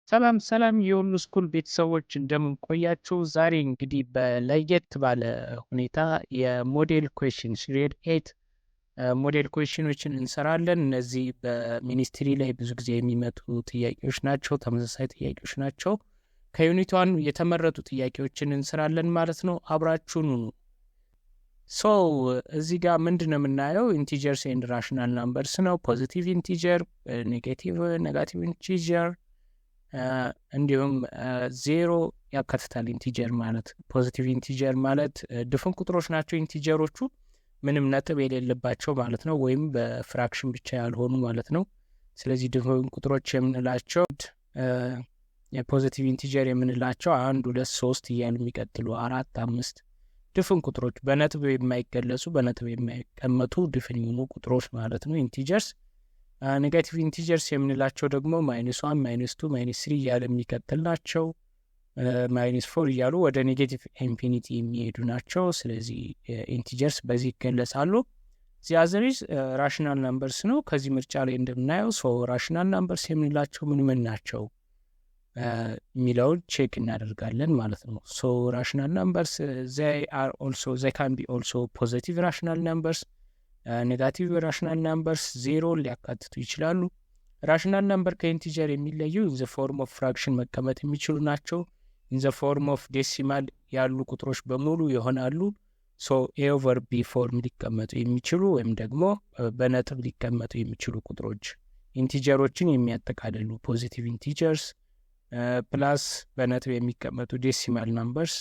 ሰላም ሰላም የሁሉ ስኩል ቤተሰቦች እንደምን ቆያችሁ? ዛሬ እንግዲህ በለየት ባለ ሁኔታ የሞዴል ኩዌሽንስ ግሬድ 8 ሞዴል ኩዌሽኖችን እንሰራለን። እነዚህ በሚኒስትሪ ላይ ብዙ ጊዜ የሚመጡ ጥያቄዎች ናቸው፣ ተመሳሳይ ጥያቄዎች ናቸው። ከዩኒት 1 የተመረጡ ጥያቄዎችን እንሰራለን ማለት ነው። አብራችሁን ሁኑ። ሶ እዚህ ጋር ምንድን ነው የምናየው? ኢንቲጀርስ ኤንድ ራሽናል ናምበርስ ነው። ፖዚቲቭ ኢንቲጀር፣ ኔጋቲቭ ኢንቲጀር እንዲሁም ዜሮ ያካትታል። ኢንቲጀር ማለት ፖዚቲቭ ኢንቲጀር ማለት ድፍን ቁጥሮች ናቸው። ኢንቲጀሮቹ ምንም ነጥብ የሌለባቸው ማለት ነው፣ ወይም በፍራክሽን ብቻ ያልሆኑ ማለት ነው። ስለዚህ ድፍን ቁጥሮች የምንላቸው የፖዚቲቭ ኢንቲጀር የምንላቸው 1 2 3 እያሉ የሚቀጥሉ 4 5 ድፍን ቁጥሮች በነጥብ የማይገለጹ በነጥብ የማይቀመጡ ድፍን የሆኑ ቁጥሮች ማለት ነው ኢንቲጀርስ። ኔጋቲቭ ኢንቲጀርስ የምንላቸው ደግሞ -1 -2 -3 እያለ የሚቀጥል ናቸው። -4 እያሉ ወደ ኔጌቲቭ ኢንፊኒቲ የሚሄዱ ናቸው። ስለዚህ ኢንቲጀርስ በዚህ ይገለጻሉ። ዚያዘሪዝ ራሽናል ናምበርስ ነው። ከዚህ ምርጫ ላይ እንደምናየው ራሽናል ናምበርስ የምንላቸው ምን ናቸው የሚለውን ቼክ እናደርጋለን ማለት ነው። ራሽናል ናምበርስ ዘይ ካን ቢ ኦልሶ ፖዚቲቭ ራሽናል ናምበርስ፣ ኔጋቲቭ ራሽናል ናምበርስ ዜሮ ሊያካትቱ ይችላሉ። ራሽናል ናምበር ከኢንቲጀር የሚለዩ ኢን ዘ ፎርም ኦፍ ፍራክሽን መቀመጥ የሚችሉ ናቸው። ኢን ዘ ፎርም ኦፍ ዴሲማል ያሉ ቁጥሮች በሙሉ ይሆናሉ። ኤ ኦቨር ቢ ፎርም ሊቀመጡ የሚችሉ ወይም ደግሞ በነጥብ ሊቀመጡ የሚችሉ ቁጥሮች ኢንቲጀሮችን የሚያጠቃልሉ ፖዚቲቭ ኢንቲጀርስ ፕላስ በነጥብ የሚቀመጡ ዴሲማል ናምበርስ፣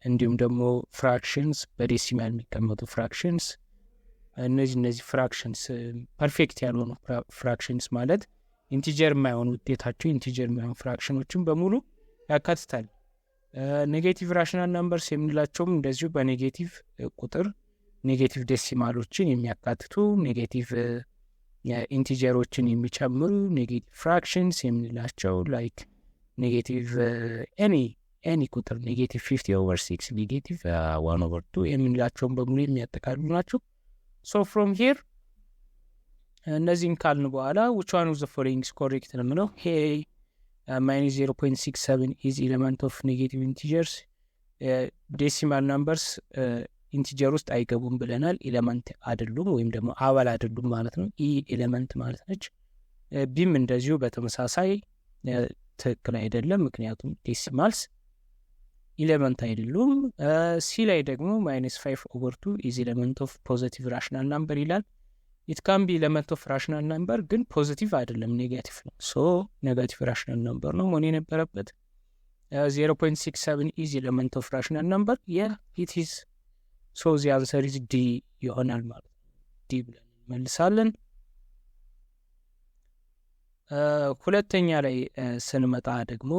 እንዲሁም ደግሞ ፍራክሽንስ በዴሲማል የሚቀመጡ ፍራክሽንስ። እነዚህ ፍራክሽንስ ፐርፌክት ያልሆኑ ፍራክሽንስ ማለት ኢንቲጀር የማይሆኑ ውጤታቸው ኢንቲጀር የማይሆኑ ፍራክሽኖችን በሙሉ ያካትታል። ኔጌቲቭ ራሽናል ናምበርስ የምንላቸውም እንደዚሁ በኔጌቲቭ ቁጥር ኔጌቲቭ ዴሲማሎችን የሚያካትቱ ኔጌቲቭ ኢንቲጀሮችን የሚጨምሩ ኔጌቲቭ ፍራክሽንስ የምንላቸው ላይክ ኔጌቲቭ ኤኒ ቁጥር ኔጌቲቭ 50/6 ኔጌቲቭ 1/2 የምንላቸውን በሙሉ የሚያጠቃልሉ ናቸው። ፍሮም ሂር እነዚህን ካልን በኋላ which one of the following is correct ነው። -0.67 is element of negative integers. ዴሲማል ናምበርስ ኢንቲጀር ውስጥ አይገቡም ብለናል። ኤሌመንት አይደሉም ወይም ደግሞ አባል አይደሉም ማለት ነው። ኤሌመንት ማለት ነች። ቢም እንደዚሁ በተመሳሳይ ትክክል አይደለም፣ ምክንያቱም ዴሲማልስ ኤሌመንት አይደሉም። ሲ ላይ ደግሞ -5/2 is element of positive rational number ይላል። it can be element of rational number ግን ፖዚቲቭ አይደለም፣ ኔጋቲቭ ነው። ኔጋቲቭ rational number ነው መሆን የነበረበት። 0.67 is element of rational number it is the answer is D ይሆናል ማለት ነው። ዲ ብለን እንመልሳለን። ሁለተኛ ላይ ስንመጣ ደግሞ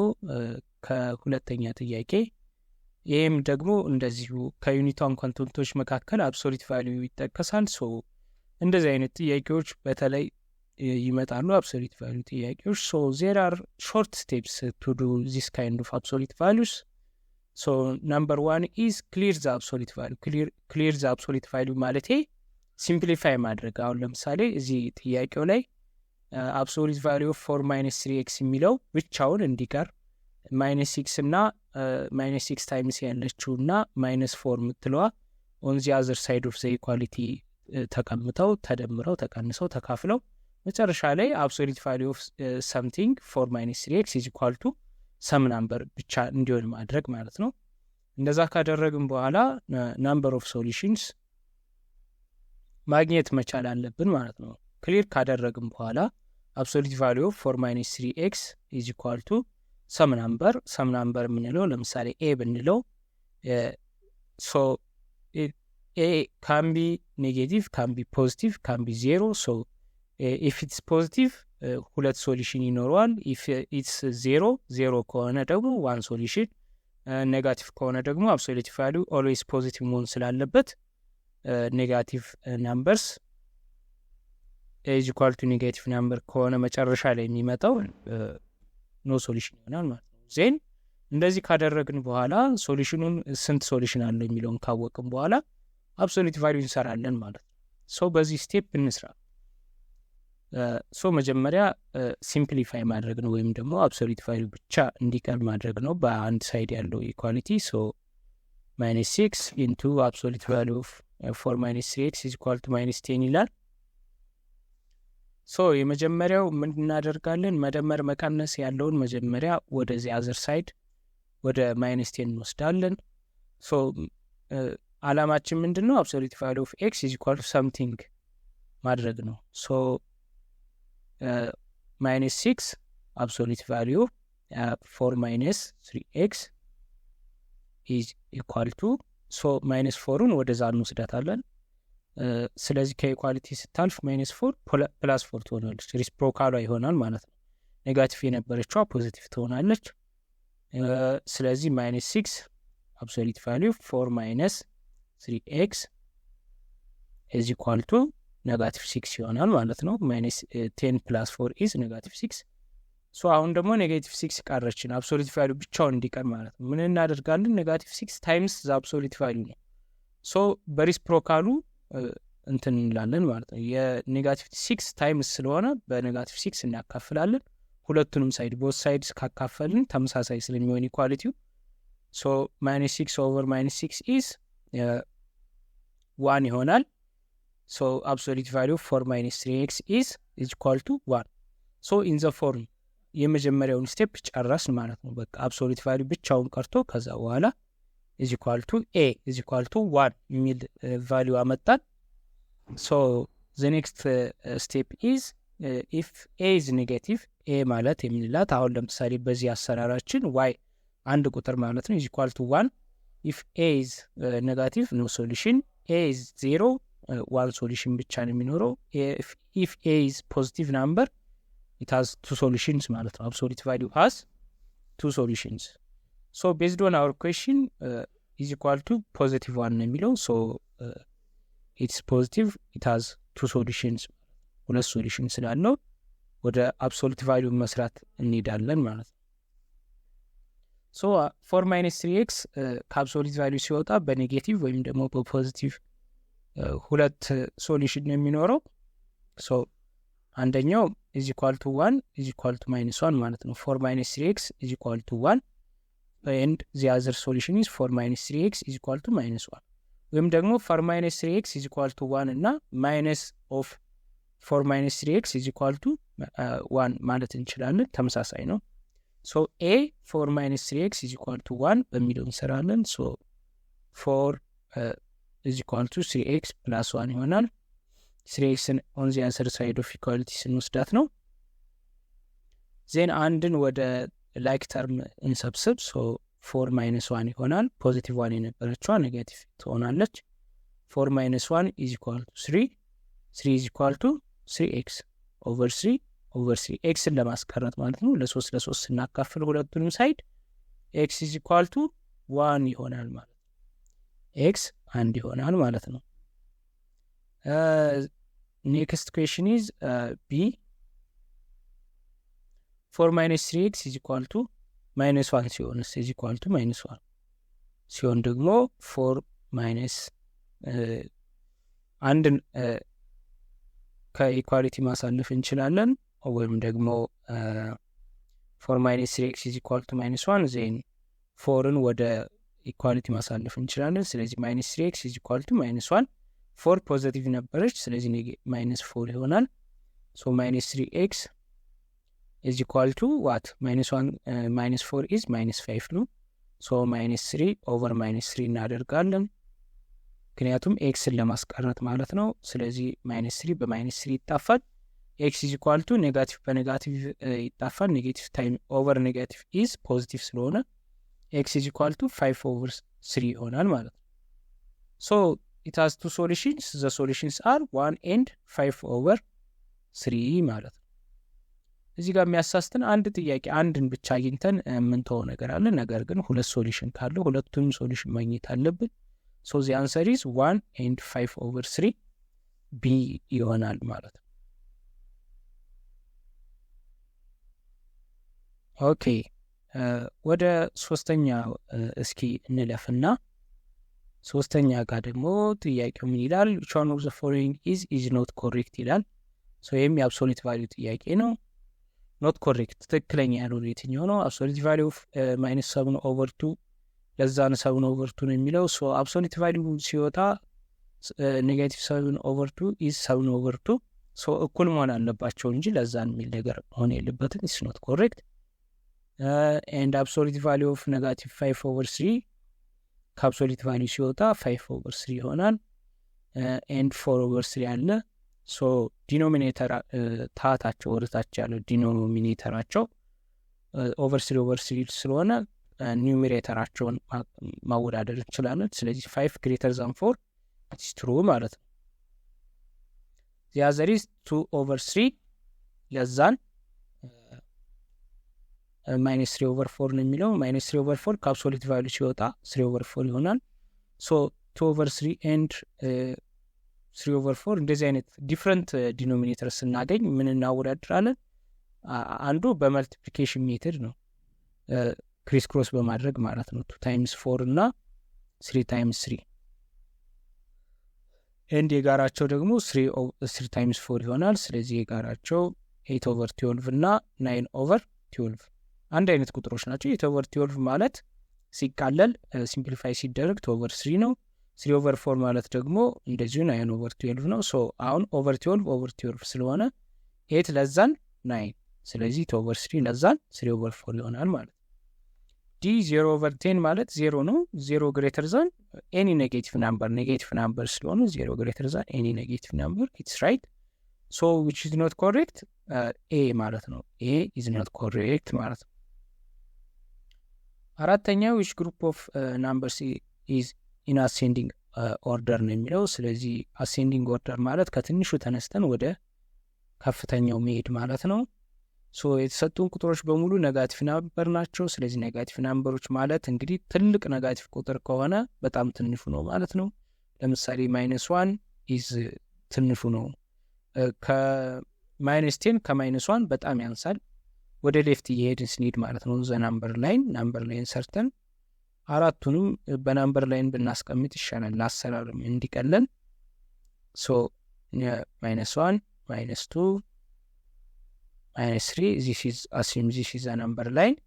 ከሁለተኛ ጥያቄ ይህም ደግሞ እንደዚሁ ከዩኒት 1 ኮንተንቶች መካከል አብሶሉት ቫልዩ ይጠቀሳል። እንደዚህ አይነት ጥያቄዎች በተለይ ይመጣሉ፣ አብሶሉት ቫልዩ ጥያቄዎች። there are short steps to do this kind of absolute values. number 1 is clear the absolute value. clear the absolute value ማለት ሲምፕሊፋይ ማድረግ። አሁን ለምሳሌ እዚህ ጥያቄው ላይ absolute value of 4 - 3x የሚለው ብቻውን እንዲቀር -6 እና -6 ታይምስ ያለችው እና -4 የምትለዋ on the other side of the equality ተቀምጠው ተደምረው ተቀንሰው ተካፍለው መጨረሻ ላይ absolute value of something 4 - 3x is equal to ሰም ናምበር ብቻ እንዲሆን ማድረግ ማለት ነው። እንደዛ ካደረግን በኋላ ናምበር ኦፍ ሶሉሽንስ ማግኘት መቻል አለብን ማለት ነው። ክሊር ካደረግን በኋላ አብሶሉት ቫልዩ ኦፍ 4 - 3x is equal to ሰም ናምበር የምንለው ለምሳሌ ኤ ብንለው ኤ ካን ቢ ኔጌቲቭ ካን ቢ ፖዚቲቭ ካን ቢ ዜሮ። ኢፍ ኢትስ ፖዚቲቭ ሁለት ሶሉሽን ይኖረዋል። ኢፍ ኢትስ ዜሮ ከሆነ ደግሞ ዋን ሶሉሽን፣ ኔጋቲቭ ከሆነ ደግሞ አብሶሉት ቫልዩ ኦልዌይስ ፖዚቲቭ መሆን ስላለበት ኔጋቲቭ ናምበርስ ኢዝ ኢኳል ቱ ኔጋቲቭ ናምበር ከሆነ መጨረሻ ላይ የሚመጣው ኖ ሶሉሽን ይሆናል ማለት ነው። ዜን እንደዚህ ካደረግን በኋላ ሶሉሽኑን ስንት ሶሉሽን አለው የሚለውን ካወቅን በኋላ አብሶሉት ቫልዩ እንሰራለን ማለት ነው። በዚህ ስቴፕ እንስራ። ሶ መጀመሪያ ሲምፕሊፋይ ማድረግ ነው ወይም ደግሞ አብሶሉት ቫልዩ ብቻ እንዲቀር ማድረግ ነው በአንድ ሳይድ ያለው ኢኳሊቲ። ሶ -6 ኢንቱ አብሶሉት ቫልዩ ኦፍ 4 - 3x ኢዝ ኢኳል ቱ -10 ይላል። ሶ የመጀመሪያው ምን እናደርጋለን? መደመር መቀነስ ያለውን መጀመሪያ ወደዚህ አዘር ሳይድ ወደ -10 እንወስዳለን። ሶ አላማችን ምንድን ነው? አብሶሉት ቫልዩ ኦፍ ኤክስ ኢዝ ኢኳል ቱ ሰምቲንግ ማድረግ ነው። ሶ -6 አብሶሉት ቫልዩ 4 - 3x ኢዝ ኢኳል ቱ ሶ -4ን ወደዛ እንወስዳታለን። ስለዚህ ከኢኳሊቲ ስታልፍ -4 +4 ትሆናለች። ሪስፕሮካሏ ይሆናል ማለት ነው። ኔጋቲቭ የነበረችዋ ፖዚቲቭ ትሆናለች። ስለዚህ -6 አብሶሉት ቫልዩ 4 - 3x ኢዝ ኢኳል ቱ -6 ይሆናል ማለት ነው። -10 + 4 ኢዝ -6። ሶ አሁን ደግሞ -6 ቀረችን፣ አብሶሉት ቫልዩ ብቻውን እንዲቀር ማለት ነው። ምን እናደርጋለን? -6 ታይምስ ዘ አብሶሉት ቫልዩ ነው። ሶ በሪስፕሮካሉ እንትን እንላለን ማለት ነው። -6 ታይምስ ስለሆነ በ-6 እናካፍላለን። ሁለቱንም ሳይድ ቦት ሳይድስ ካካፈልን ተመሳሳይ ስለሚሆን ኢኳሊቲው ሶ -6 ኦቨር -6 ኢዝ 1 ይሆናል። ሶ አብሶሉት ቫልዩ 4 - 3x ኢዝ ኢኳል ቱ 1። ሶ ኢን ዘ ፎርም የመጀመሪያውን ስቴፕ ጨረስን ማለት ነው። በቃ አብሶሉት ቫልዩ ብቻውን ቀርቶ ከዛ በኋላ ኢዝ ኢኳል ቱ ኤ ኢዝ ኢኳል ቱ 1 የሚል ቫልዩ አመጣን። ሶ ዘ ኔክስት ስቴፕ ኢዝ ኢፍ ኤ ኢዝ ኔጌቲቭ፣ ኤ ማለት የምንላት አሁን ለምሳሌ በዚህ አሰራራችን ዋይ አንድ ቁጥር ማለት ነው ኢዝ ኢኳል ቱ 1። ኢፍ ኤ ኢዝ ኔጋቲቭ ኖ ሶሉሽን፣ ኤ ኢዝ 0 1 ሶሉሽን ብቻ ነው የሚኖረው። ኢፍ ኤ ኢዝ ፖዚቲቭ ናምበር ኢት ሃዝ 2 ሶሉሽንስ ማለት ነው። አብሶሉት ቫልዩ ሃዝ 2 ሶሉሽንስ። ሶ ቤዝድ ኦን አወር ኩዌሽን ኢዝ ኢኳል ቱ ፖዚቲቭ 1 ነው የሚለው። ሶ ኢትስ ፖዚቲቭ ኢት ሃዝ 2 ሶሉሽንስ፣ 2 ሶሉሽን ስላለው ወደ አብሶሉት ቫልዩ መስራት እንሄዳለን ማለት ነው። ሶ 4 - 3x ከአብሶሉት ቫልዩ ሲወጣ በኔጌቲቭ ወይም ደግሞ በፖዚቲቭ ሁለት ሶሉሽን ነው የሚኖረው። ሶ አንደኛው ኢዝ ኢኳል ቱ 1 ኢዝ ኢኳል ቱ -1 ማለት ነው። 4 - 3x ኢዝ ኢኳል ቱ 1 ኤንድ ዚ አዘር ሶሉሽን ኢዝ 4 - 3x ኢዝ ኢኳል ቱ -1 ወይም ደግሞ 4 - 3x ኢዝ ኢኳል ቱ 1 እና ማይነስ ኦፍ 4 - 3x ኢዝ ኢኳል ቱ 1 ማለት እንችላለን። ተመሳሳይ ነው። ሶ ኤ 4 - 3x ኢዝ ኢኳል ቱ 1 በሚለው እንሰራለን። ሶ 4 ኢዝ ኢኳል ቱ 3x + 1 ይሆናል። 3xን ኦን ዚ አንሰር ሳይድ ኦፍ ኢኳሊቲ ስንወስዳት ነው። ዜን አንድን ወደ ላይክ ተርም እንሰብስብ። ሶ 4 - 1 ይሆናል። ፖዚቲቭ 1 የነበረችዋ ኔጋቲቭ ትሆናለች። 4 - 1 ኢዝ ኢኳል ቱ 3 3 ኢዝ ኢኳል ቱ 3x ኦቨር 3 ኦቨር 3 ኤክስን ለማስቀረት ማለት ነው። ለ3 ለ3 ስናካፍል ሁለቱንም ሳይድ ኤክስ ኢዝ ኢኳል ቱ 1 ይሆናል ማለት ነው። ኤክስ 1 ይሆናል ማለት ነው። ኔክስት ኩዌሽን ኢዝ ቢ 4 - 3x ኢዝ ኢኳል ቱ -1 ሲሆን ኢዝ ኢኳል ቱ -1 ሲሆን ደግሞ 4 አንድን ከኢኳሊቲ ማሳለፍ እንችላለን ወይም ደግሞ 4 - 3x ኢዝ ኢኳል ቱ -1 ዜን 4ን ወደ ኢኳሊቲ ማሳለፍ እንችላለን። ስለዚህ -3x ኢዝ ኢኳል ቱ -1 4 ፖዚቲቭ ነበረች፣ ስለዚህ -4 ይሆናል። ሶ -3x ኢዝ ኢኳል ቱ ዋት -1 -4 ኢዝ -5 ነው። ሶ -3 ኦቨር -3 እናደርጋለን፣ ምክንያቱም ኤክስን ለማስቀረት ማለት ነው። ስለዚህ -3 በ-3 ይጣፋል። ኤክስ ኢዝ ኢኳል ቱ ኔጋቲቭ በኔጋቲቭ ይጣፋል። ኔጌቲቭ ታይም ኦቨር ኔጋቲቭ ኢዝ ፖዚቲቭ ስለሆነ ኤክስ ኢዝ ኢኳል ቱ 5 ኦቨር 3 ይሆናል ማለት ነው። ሶ ኢት ሃዝ 2 ሶሉሽንስ ዘ ሶሉሽንስ አር 1 ኤንድ 5 ኦቨር 3 ማለት ነው። እዚህ ጋር የሚያሳስተን አንድ ጥያቄ አንድን ብቻ አግኝተን የምንተወው ነገር አለ። ነገር ግን ሁለት ሶሉሽን ካለው ሁለቱንም ሶሉሽን ማግኘት አለብን። ሶ ዚ አንሰር ኢዝ 1 ኤንድ 5 ኦቨር 3 ቢ ይሆናል ማለት ነው። ኦኬ ወደ ሶስተኛ እስኪ እንለፍና ሶስተኛ ጋር ደግሞ ጥያቄው ምን ይላል? which one of the following is not correct ይላል። ይህም የአብሶሊት ቫሊዩ ጥያቄ ነው። ኖት ኮሬክት ትክክለኛ ያልሆነ የትኛው ነው? አብሶሊት ቫሊዩ ኦፍ ማይነስ 7/2 ለዛን 7/2 ነው የሚለው። አብሶሊት ቫሊዩ ሲወጣ ኔጋቲቭ 7/2 ኢዝ 7/2 እኩል መሆን አለባቸው እንጂ ለዛን የሚል ነገር መሆን የለበትም። ኢስ ኖት ኮሬክት። ኤንድ አብሶሊት ቫሊዩ ኦፍ ኔጋቲቭ 5/3 ከአብሶሊት ቫሊዩ ሲወጣ 5/3 ይሆናል። ኤንድ 4/3 አለ። ዲኖሚኔተር ታታቸው ወደታች ያለው ዲኖሚኔተራቸው /3 ስለሆነ ኒውሜሬተራቸውን ማወዳደር እንችላለን። ስለዚህ 5 greater than 4 ኢትስ ትሩ ማለት ነው። the other is 2/3 ለዛን -3/4 ነው የሚለው። -3/4 ከአብሶሊት ቫሊዩ ሲወጣ 3/4 ይሆናል። 2/3 and 3/4 እንደዚህ አይነት ዲፍረንት ዲኖሚኔተር ስናገኝ ምን እናወዳድራለን? አንዱ በመልቲፕሊኬሽን ሜተድ ነው፣ ክሪስ ክሮስ በማድረግ ማለት ነው። 2 times 4 እና 3 times 3 ኤንድ የጋራቸው ደግሞ 3 times 4 ይሆናል። ስለዚህ የጋራቸው 8/12 እና 9/12 አንድ አይነት ቁጥሮች ናቸው። 8/12 ማለት ሲቃለል ሲምፕሊፋይ ሲደረግ 2/3 ነው። 3/4 ማለት ደግሞ እንደዚሁ 9/12 ነው። አሁን /12 ስለሆነ 8 ለዛን 9 ስለዚህ 2/3 ለዛን 3/4 ይሆናል ማለት ነው። ዲ 0/10 ማለት 0 ነው። 0 greater than any negative number ስለሆነ 0 greater than any negative number it's right. which is not correct? A ማለት ነው። A is not correct ማለት ነው። አራተኛው which group of numbers is in ascending order ነው የሚለው። ስለዚህ ascending order ማለት ከትንሹ ተነስተን ወደ ከፍተኛው መሄድ ማለት ነው። የተሰጡን ቁጥሮች በሙሉ ኔጋቲቭ ናምበር ናቸው። ስለዚህ ኔጋቲቭ ናምበሮች ማለት እንግዲህ ትልቅ ኔጋቲቭ ቁጥር ከሆነ በጣም ትንሹ ነው ማለት ነው። ለምሳሌ -1 ኢዝ ትንሹ ነው። -10 ከ-1 በጣም ያንሳል። ወደ ሌፍት እየሄድን ስንሄድ ማለት ነው። ናምበር ላይን ሰርተን አራቱንም በናምበር ላይን ብናስቀምጥ ይሻላል ለአሰራርም እንዲቀለን። -1 -2 -3 this is assume this is a number line.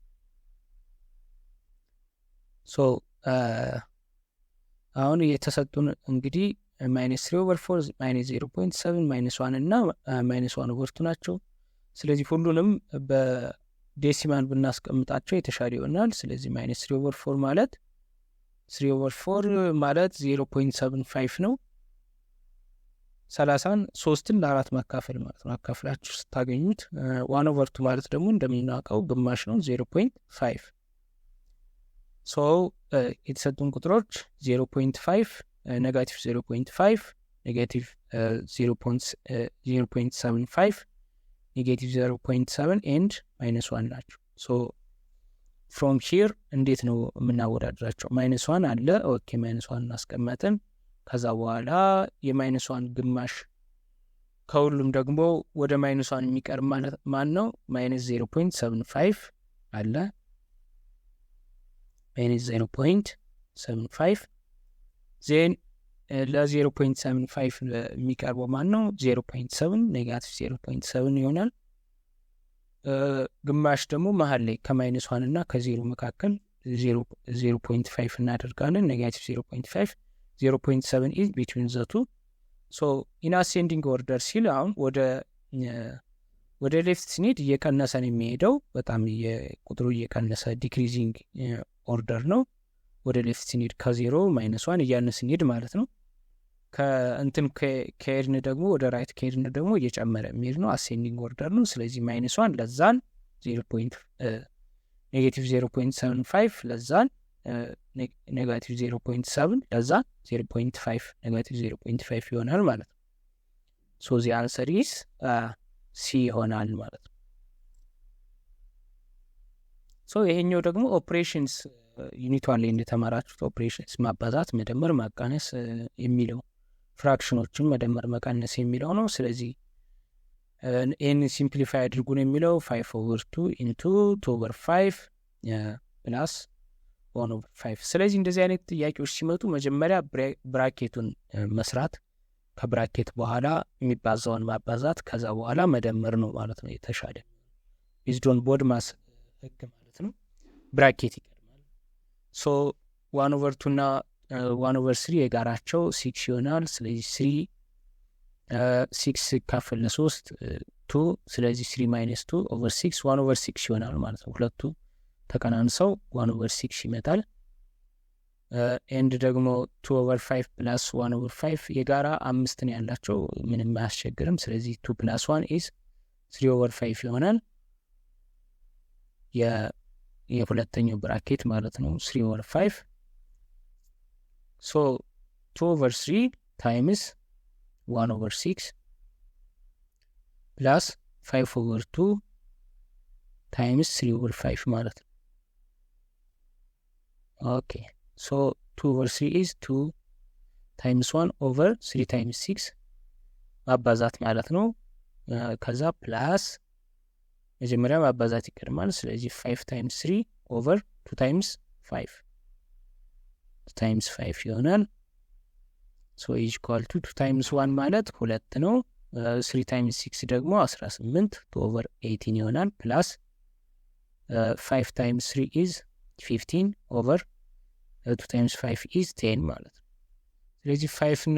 አሁን የተሰጡን እንግዲህ -3/4 -0.7 -1 እና -1/2 ናቸው። ስለዚህ ሁሉንም በዴሲማል ብናስቀምጣቸው የተሻለ ይሆናል። ስለዚህ -3/4 ማለት 0.75 ነው። 30ን 3ን ለ4 ማካፈል ማለት ነው። አካፍላችሁ ስታገኙት 1/2 ማለት ደግሞ እንደምናውቀው ግማሽ ነው 0.5። የተሰጡን ቁጥሮች 0.5 ኔጋቲቭ 0.5 ኔጋቲቭ 0.75 ኔጋቲቭ 0.7 ኤንድ -1 ናቸው። ፍሮም ሂር እንዴት ነው የምናወዳድራቸው? -1 አለ። ኦኬ -1 እናስቀመጥን። ከዛ በኋላ -1 ግማሽ ከሁሉም ደግሞ ወደ -1 የሚቀርብ ማለት ማን ነው? -0.75 አለ። -0.75 ዜን ለ0.75 የሚቀርበው ማን ነው? 0.7 ኔጋቲቭ 0.7 ይሆናል። ግማሽ ደግሞ መሀል ላይ ከ-1 እና ከ0 መካከል 0.5 እናደርጋለን። ኔጋቲቭ 0.5 0.7 is between the two. in ascending order ሲል አሁን ወደ ሌፍት ስንሄድ እየቀነሰ ነው የሚሄደው። በጣም ቁጥሩ እየቀነሰ ዲክሪዚንግ ኦርደር ነው። ወደ ሌፍት ስንሄድ ከ0 -1 እያነሰ ስንሄድ ማለት ነው። ከእንትን ከሄድን ደግሞ ወደ ራይት ከሄድን ደግሞ እየጨመረ የሚሄድ ነው። አሴንዲንግ ኦርደር ነው። ስለዚህ -1 ለዛን ኔጌቲቭ 0.75 ለዛን ኔጋቲቭ 0.7 ለዛ 0.5 ኔጋቲቭ 0.5 ይሆናል ማለት ነው። ዚ አንሰር ኢዝ ሲ ይሆናል ማለት ነው። ይሄኛው ደግሞ ኦፕሬሽንስ ዩኒቷ ላይ እንደተማራችሁት ኦፕሬሽንስ ማባዛት፣ መደመር፣ ማቃነስ የሚለው ፍራክሽኖችን መደመር መቀነስ የሚለው ነው። ስለዚህ ይህን ሲምፕሊፋይ አድርጉ ነው የሚለው 5/2 ኢንቱ 2/5 ፕላስ 1/5። ስለዚህ እንደዚህ አይነት ጥያቄዎች ሲመጡ መጀመሪያ ብራኬቱን መስራት፣ ከብራኬት በኋላ የሚባዛውን ማባዛት ከዛ በኋላ መደመር ነው ማለት ነው የተሻለ ዊዝዶን ቦድማስ ህግ ማለት ነው። ብራኬት ይቀድማል። ሶ 1/2 እና 1/3 የጋራቸው 6 ይሆናል። ስለዚህ 6 ሲካፈል ለ3 2 ስለዚህ 3 - 2 ኦቨር 6 1/6 ይሆናል ማለት ነው። ሁለቱ ተቀናንሰው 1/6 ይመጣል። ኤንድ ደግሞ 2/5 ፕላስ 1/5 የጋራ 5 ነው ያላቸው ምንም አያስቸግርም። ስለዚህ 2 + 1 is 3/5 ይሆናል። የሁለተኛው ብራኬት ማለት ነው 3/5 ሶ 2/3 ታይምስ 1/6 ፕላስ 5/2 ታይምስ 3/5 ማለት ነው። ኦኬ ሶ 2/3 is 2 ታይምስ 1/3 ታይምስ 6 ማባዛት ማለት ነው። ከዛ ፕላስ መጀመሪያ ማባዛት ይቀድማል። ስለዚህ 5 ታይምስ 3 ኦቨር 2 ታይምስ 5 2 ታይምስ 5 ይሆናል። ሶ ኢዝ ኢኳል ቱ 2 ታይምስ 1 ማለት 2 ነው። 3 ታይምስ 6 ደግሞ 18 2 ኦቨር 18 ይሆናል። ፕላስ 5 ታይምስ 3 ኢዝ 15 ኦቨር 2 ታይምስ 5 ኢዝ 10 ማለት ነው። ስለዚህ 5ን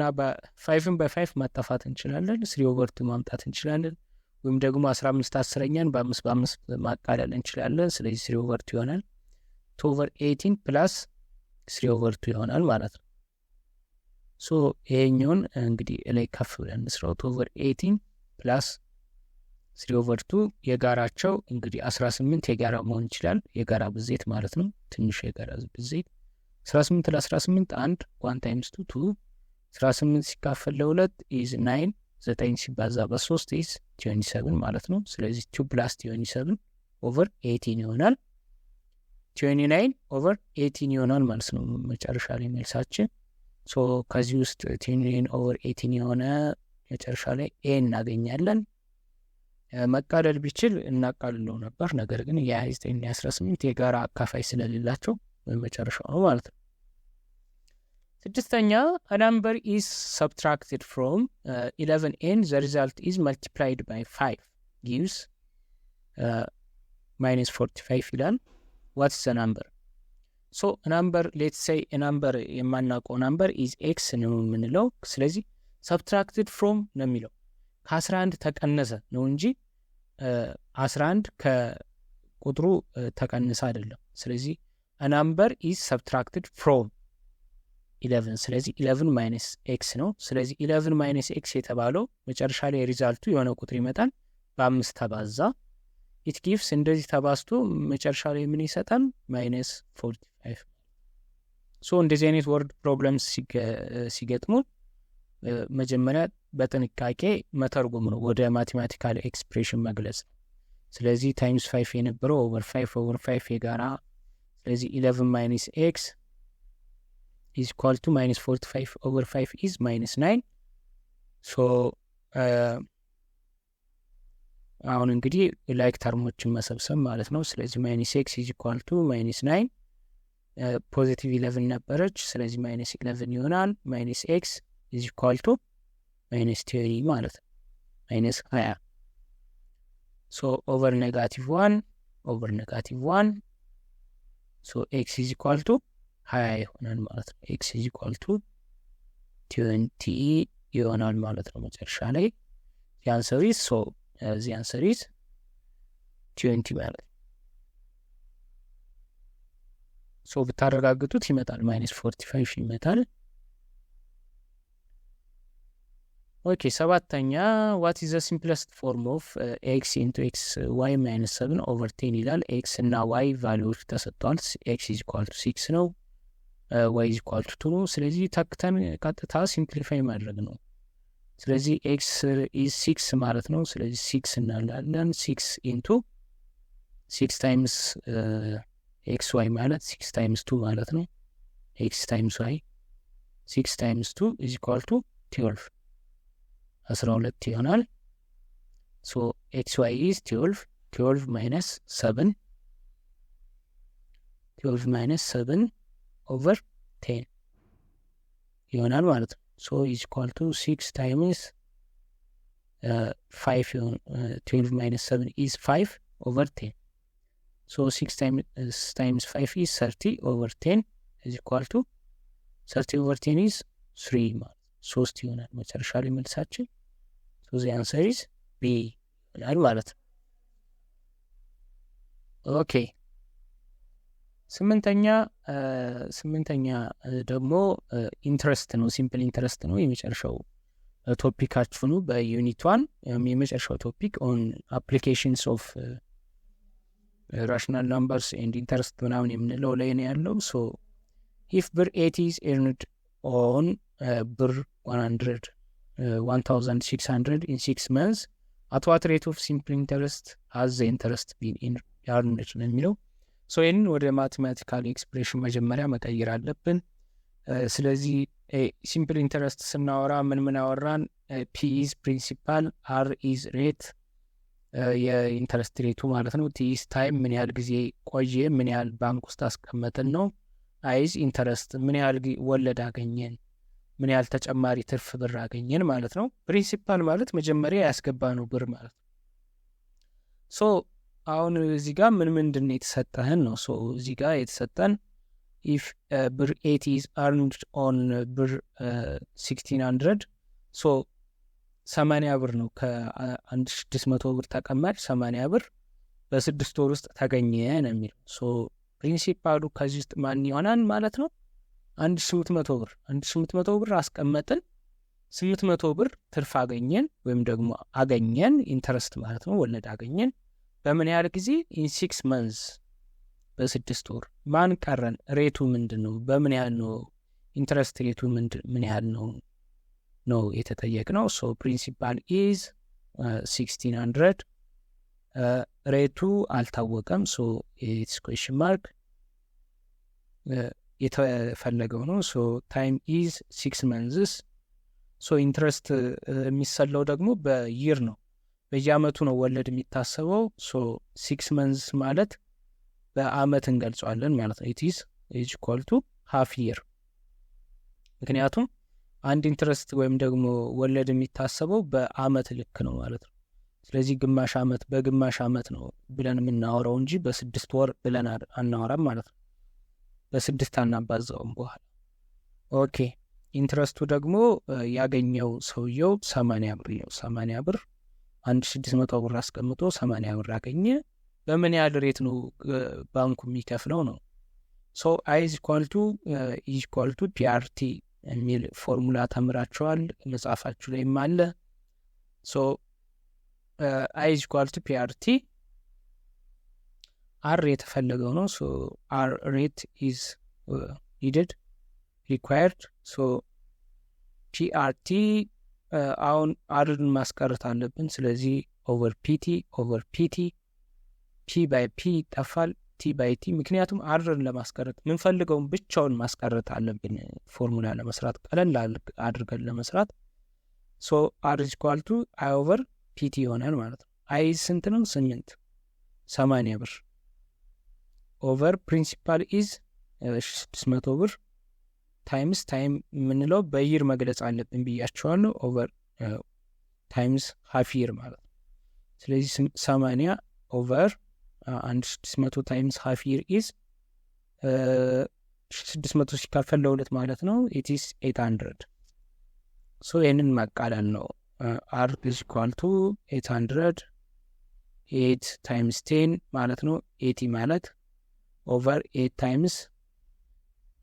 በ5 ማጣፋት እንችላለን። 3/2 ማምጣት እንችላለን። ወይም ደግሞ 15 10ኛን በ5 ማቃለል እንችላለን። ስለዚህ 3/2 ይሆናል። 2/18 ፕላስ 3/2 ይሆናል ማለት ነው። ሶ ይሄኛውን እንግዲህ ላይ ከፍ ብለን እንስራው። 2/18 ፕላስ 3/2 የጋራቸው እንግዲህ 18 የጋራ መሆን ይችላል። የጋራ ብዜት ማለት ነው። ትንሽ የጋራ ብዜት 18 ለ18 1 ታይምስ 2 18 ሲካፈል ለ2 ኢዝ 9 9 ሲባዛ በ3 ኢዝ 27 ማለት ነው። ስለዚህ 2 + 27 ኦቨር 18 ይሆናል። 29 ኦቨር 18 ይሆናል ማለት ነው መጨረሻ ላይ መልሳችን። ሶ ከዚህ ውስጥ 29 ኦቨር 18 የሆነ መጨረሻ ላይ ኤ እናገኛለን። መቃለል ቢችል እናቃልለው ነበር። ነገር ግን የ29 እና 18 የጋራ አካፋይ ስለሌላቸው መጨረሻው ነው ማለት ነው። ስድስተኛ a number is subtracted from 11 and the result is multiplied by 5 gives -45 ይላል። what's the number? so a number, let's say a number የማናውቀው number is x ነው የምንለው። ስለዚህ subtracted from ነው የሚለው ከ11 ተቀነሰ ነው እንጂ 11 ከቁጥሩ ተቀነሰ አይደለም። ስለዚህ a number is subtracted from 11 ስለዚህ 11 ማይነስ ኤክስ ነው። ስለዚህ 11 ማይነስ ኤክስ የተባለው መጨረሻ ላይ ሪዛልቱ የሆነ ቁጥር ይመጣል በ5 ተባዛ it gives እንደዚህ ተባዝቶ መጨረሻ ላይ ምን ይሰጣል? -45 ሶ እንደዚህ አይነት ወርድ ፕሮብለምስ ሲገጥሙ መጀመሪያ በጥንቃቄ መተርጎም ነው፣ ወደ ማቴማቲካል ኤክስፕሬሽን መግለጽ። ስለዚህ ታይምስ 5 የነበረው ኦቨር 5 ኦቨር 5 የጋራ ስለዚህ 11 ማይነስ ኤክስ is equal to -45 over 5 is -9 ሶ አሁን እንግዲህ ላይክ ተርሞችን መሰብሰብ ማለት ነው። ስለዚህ -x is equal to -9 ፖዚቲቭ 11 ነበረች። ስለዚህ -11 ይሆናል። -x is equal to -20 ማለት ነው -20 ሶ ኦቨር -1 ኦቨር -1 ሶ x is equal to 20 ይሆናል ማለት ነው። x is equal to 20 ይሆናል ማለት ነው መጨረሻ ላይ ያንሰሪስ ሶ the answer is 20 ማለት ነው። ሶ ብታረጋግጡት ይመጣል -45 ይመጣል። ኦኬ ሰባተኛ what is the simplest form of x into x y - 7 over 10 ይላል። x እና y ቫልዩዎች ተሰጥቷል። x is equal to 6 ነው፣ y is equal to 2 ነው። ስለዚህ ታክተን ቀጥታ ሲምፕሊፋይ ማድረግ ነው። ስለዚህ x is 6 ማለት ነው። ስለዚህ 6 እናላለን 6 into 6 times xy ማለት 6 times 2 ማለት ነው። x times y 6 times 2 is equal to 12 12 ይሆናል። ሶ xy is 12 12 minus 7 12 minus 7 over 10 ይሆናል ማለት ነው። So is equal to 6 times 5, 12 minus 7 is 5 over 10. So 6 times 5 is 30 over 10 is equal to 30 over 10 is 3 ማለት 3 ይሆናል መጨረሻ ላይ መልሳችን። So the answer is B ይሆናል ማለት ነው። ኦኬ ስምንተኛ ደግሞ ኢንትረስት ነው። ሲምፕል ኢንትረስት ነው የመጨረሻው ቶፒካችሁ ነው በዩኒት 1 የመጨረሻው ቶፒክ ኦን አፕሊኬሽንስ ኦፍ ራሽናል ናምበርስ ኤንድ ኢንትረስት ምናምን የምንለው ላይ ነው ያለው። ሶ ኢፍ ብር 80 is earned on ብር 1600 in 6 months at what rate of simple interest has the interest been earned ነው የሚለው። ሶ ይህንን ወደ ማቴማቲካል ኤክስፕሬሽን መጀመሪያ መቀየር አለብን። ስለዚህ ሲምፕል ኢንተረስት ስናወራ ምን አወራን? ፒ ኢዝ ፕሪንሲፓል፣ አር ኢዝ ሬት የኢንተረስት ሬቱ ማለት ነው። ቲ ኢዝ ታይም ምን ያህል ጊዜ ቆየ፣ ምን ያህል ባንክ ውስጥ አስቀመጥን ነው። አይዝ ኢንተረስት ምን ያህል ወለድ አገኘን፣ ምን ያህል ተጨማሪ ትርፍ ብር አገኘን ማለት ነው። ፕሪንሲፓል ማለት መጀመሪያ ያስገባነው ብር ማለት ነው። ሶ አሁን እዚህ ጋር ምንድን ነው የተሰጠህን ነው። ሶ እዚህ ጋር የተሰጠን if ብር 80 is earned on ብር 1600 ሶ 80 ብር ነው ከ1600 ብር ተቀማጭ 80 ብር በ6 ወር ውስጥ ተገኘ ነው የሚለው። ሶ ፕሪንሲፓሉ ከዚህ ውስጥ ማን ይሆናል ማለት ነው? 1800 ብር አስቀመጥን፣ 800 ብር ትርፍ አገኘን ወይም ደግሞ አገኘን ኢንተረስት ማለት ነው፣ ወለድ አገኘን። በምን ያህል ጊዜ? in 6 months በ6 ወር። ማን ቀረን? ሬቱ ምንድን ነው? በምን ያህል ነው ኢንተረስት ሬቱ ምን ያህል ነው የተጠየቅነው። ሶ ፕሪንሲፓል ኢዝ 1600 ሬቱ አልታወቀም። ሶ ኢትስ ኩዌስችን ማርክ የተፈለገው ነው። ሶ ታይም ኢዝ 6 months ሶ ኢንትረስት የሚሰለው ደግሞ በይር ነው፣ በየአመቱ ነው ወለድ የሚታሰበው። ሶ 6 months ማለት በአመት እንገልጸዋለን ማለት ነው። ኢትስ ኢኳል ቱ ሃፍ ይር። ምክንያቱም አንድ ኢንትረስት ወይም ደግሞ ወለድ የሚታሰበው በአመት ልክ ነው ማለት ነው። ስለዚህ ግማሽ አመት በግማሽ አመት ነው ብለን የምናወራው እንጂ በ6 ወር ብለን አናወራም ማለት ነው። በ6 አናባዛውም በኋላ። ኦኬ ኢንትረስቱ ደግሞ ያገኘው ሰውየው 80 ብር ነው። 80 ብር 1600 ብር አስቀምጦ 80 ብር አገኘ። በምን ያህል ሬት ነው ባንኩ የሚከፍለው ነው። ሶ አይ ኢዝ ኢኳል ቱ ፒአርቲ የሚል ፎርሙላ ተምራቸዋል፣ መጽሐፋችሁ ላይም አለ። ሶ አይ ኢዝ ኢኳል ቱ ፒአርቲ፣ አር የተፈለገው ነው። ሶ አር ሬት ኢዝ ኒድድ ሪኳየርድ። ሶ ፒአርቲ አሁን አርን ማስቀረት አለብን። ስለዚህ ኦቨር ፒቲ ፒ ባይ ፒ ይጠፋል፣ ቲ ባይ ቲ። ምክንያቱም አርን ለማስቀረት ምንፈልገውን ብቻውን ማስቀረት አለብን ፎርሙላ ለመስራት፣ ቀለል አድርገን ለመስራት። ሶ አር ኢዝ ኢኳል ቱ አይ ኦቨር ፒቲ ይሆናል ማለት ነው። አይ ስንት ነው? 8 80 ብር ኦቨር ፕሪንሲፓል ኢዝ 600 ብር ታይምስ ታይም የምንለው በይር መግለጽ አለብን ብያቸዋለሁ። ኦቨር ታይምስ ሃፍ ይር ማለት ነው። ስለዚህ 80 ኦቨር 1600 ታይምስ ሃፍ ይር ኢዝ 600 ሲካፈል ለ2 ማለት ነው። ኢትስ 800። ሶ ይህንን ማቃለል ነው። አር ኢዝ ኢኳል ቱ 800 8 ታይምስ 10 ማለት ነው 80 ማለት ኦቨር 8 ታይምስ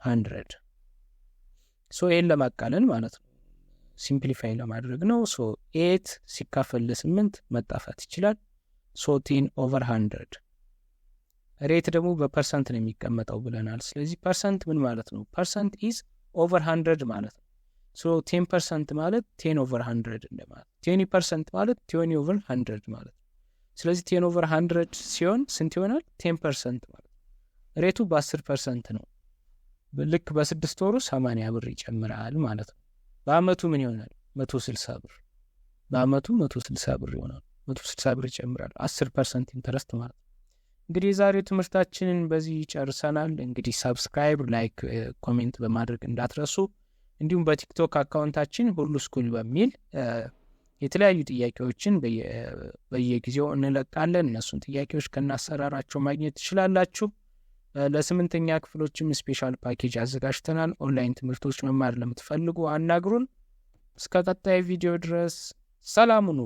100። ሶ ይህን ለማቃለል ማለት ነው፣ ሲምፕሊፋይ ለማድረግ ነው። ሶ 8 ሲካፈል ለ8 መጣፋት ይችላል። ሶ 10 ኦቨር 100። ሬት ደግሞ በፐርሰንት ነው የሚቀመጠው ብለናል። ስለዚህ ፐርሰንት ምን ማለት ነው? ፐርሰንት ኢዝ ኦቨር 100 ማለት ነው። ሶ 10% ማለት 10 ኦቨር 100 እንደማለት። 20% ማለት 20 ኦቨር 100 ማለት ነው። ስለዚህ 10 ኦቨር 100 ሲሆን ስንት ይሆናል? 10% ማለት ነው። ሬቱ በ10% ነው። ልክ በ6 ወሩ 80 ብር ይጨምራል ማለት ነው። በአመቱ ምን ይሆናል? 160 ብር። በአመቱ 160 ብር ይሆናል። 160 ብር ይጨምራል። 10% ኢንተረስት ማለት ነው። እንግዲህ የዛሬው ትምህርታችንን በዚህ ጨርሰናል። እንግዲህ ሰብስክራይብ፣ ላይክ፣ ኮሜንት በማድረግ እንዳትረሱ። እንዲሁም በቲክቶክ አካውንታችን ሁሉ ስኩል በሚል የተለያዩ ጥያቄዎችን በየጊዜው እንለቃለን። እነሱን ጥያቄዎች ከናሰራራቸው ማግኘት ትችላላችሁ። ለ8ኛ ክፍሎችም ስፔሻል ፓኬጅ አዘጋጅተናል። ኦንላይን ትምህርቶች መማር ለምትፈልጉ አናግሩን። እስከ ቀጣይ ቪዲዮ ድረስ ሰላም ሁኑ።